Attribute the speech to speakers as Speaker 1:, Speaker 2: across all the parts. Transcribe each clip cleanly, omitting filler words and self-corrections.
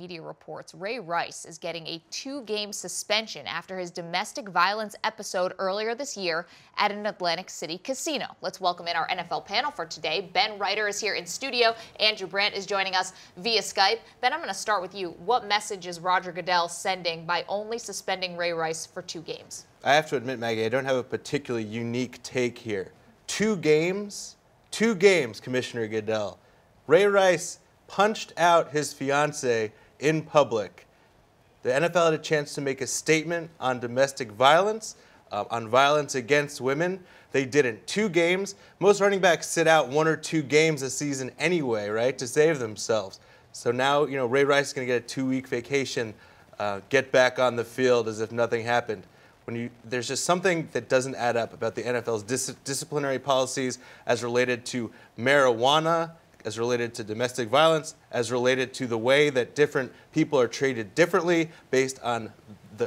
Speaker 1: media reports, Ray Rice is getting a 2-game suspension after his domestic violence episode earlier this year at an Atlantic City casino. Let's welcome in our NFL panel for today. Ben Reiter is here in studio. Andrew Brandt is joining us via Skype. Ben, I'm going to start with you. What message is Roger Goodell sending by only suspending Ray Rice for 2 games?
Speaker 2: I have to admit, Maggie, I don't have a particularly unique take here. 2 games? 2 games, Commissioner Goodell. Ray Rice punched out his fiancée in public. The NFL had a chance to make a statement on domestic violence, on violence against women. They didn't. 2 games. Most running backs sit out 1 or 2 games a season anyway, right, to save themselves. So now, Ray Rice is going to get a 2-week vacation, get back on the field as if nothing happened. There's just something that doesn't add up about the NFL's disciplinary policies as related to marijuana, as related to domestic violence, as related to the way that different people are treated differently based on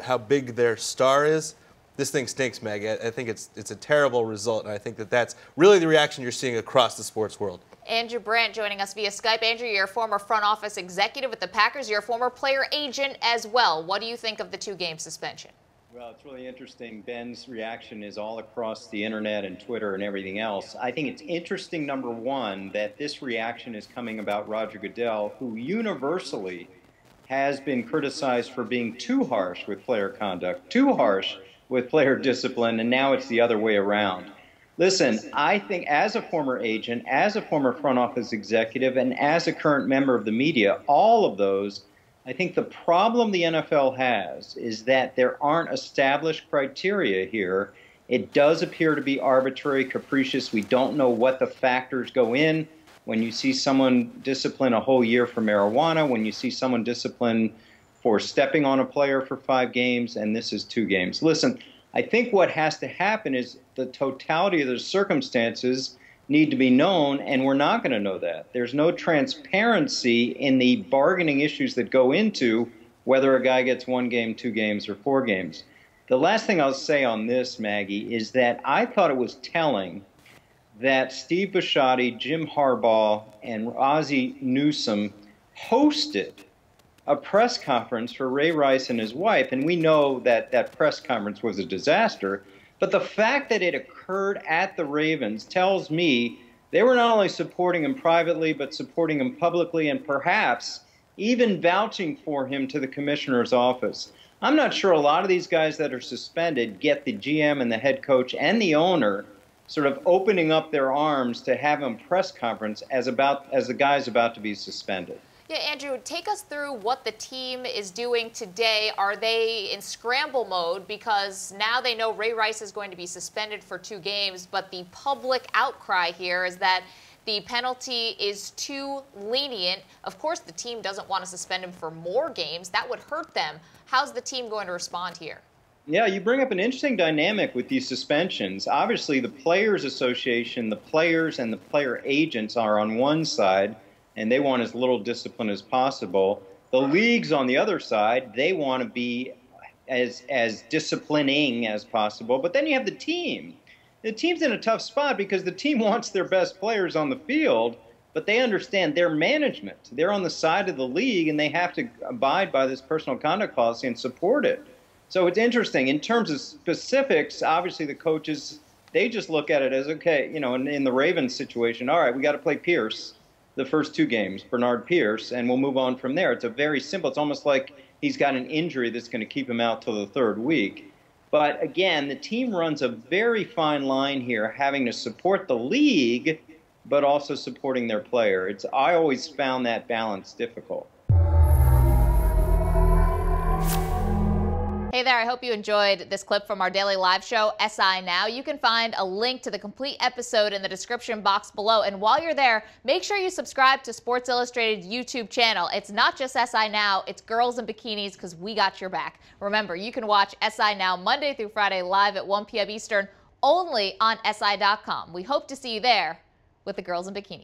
Speaker 2: how big their star is. This thing stinks, Maggie. I think it's a terrible result, and I think that's really the reaction you're seeing across the sports world.
Speaker 1: Andrew Brandt joining us via Skype. Andrew, you're a former front office executive with the Packers. You're a former player agent as well. What do you think of the 2-game suspension?
Speaker 3: Well, it's really interesting. Ben's reaction is all across the internet and Twitter and everything else. I think it's interesting, number one, that this reaction is coming about Roger Goodell, who universally has been criticized for being too harsh with player conduct, too harsh with player discipline, and now it's the other way around. Listen, I think as a former agent, as a former front office executive, and as a current member of the media, all of those, I think the problem the NFL has is that there aren't established criteria here. It does appear to be arbitrary, capricious. We don't know what the factors go in. When you see someone discipline a whole year for marijuana, when you see someone discipline for stepping on a player for 5 games, and this is 2 games. Listen, I think what has to happen is the totality of the circumstances need to be known, and we're not going to know that. There's no transparency in the bargaining issues that go into whether a guy gets 1 game, 2 games, or 4 games. The last thing I'll say on this, Maggie, is that I thought it was telling that Steve Bisciotti, Jim Harbaugh, and Ozzie Newsome hosted a press conference for Ray Rice and his wife, and we know that that press conference was a disaster. But the fact that it occurred at the Ravens tells me they were not only supporting him privately, but supporting him publicly and perhaps even vouching for him to the commissioner's office. I'm not sure a lot of these guys that are suspended get the GM and the head coach and the owner sort of opening up their arms to have a press conference as the guy's about to be suspended.
Speaker 1: Yeah, Andrew, take us through what the team is doing today. Are they in scramble mode? Because now they know Ray Rice is going to be suspended for 2 games, but the public outcry here is that the penalty is too lenient. Of course, the team doesn't want to suspend him for more games. That would hurt them. How's the team going to respond here?
Speaker 3: Yeah, you bring up an interesting dynamic with these suspensions. Obviously, the Players Association, the players and the player agents are on one side, and they want as little discipline as possible. The leagues on the other side, they want to be as disciplining as possible. But then you have the team. The team's in a tough spot because the team wants their best players on the field, but they understand their management. They're on the side of the league, and they have to abide by this personal conduct policy and support it. So it's interesting. In terms of specifics, obviously the coaches, they just look at it as, okay, in the Ravens situation, all right, we got to play Pierce the first 2 games, Bernard Pierce, and we'll move on from there. It's a very simple, it's almost like he's got an injury that's going to keep him out till the 3rd week. But again, the team runs a very fine line here, having to support the league, but also supporting their player. I always found that balance difficult.
Speaker 1: Hey there, I hope you enjoyed this clip from our daily live show, SI Now. You can find a link to the complete episode in the description box below. And while you're there, make sure you subscribe to Sports Illustrated's YouTube channel. It's not just SI Now, it's Girls in Bikinis, because we got your back. Remember, you can watch SI Now Monday through Friday live at 1 p.m. Eastern only on SI.com. We hope to see you there with the Girls in Bikinis.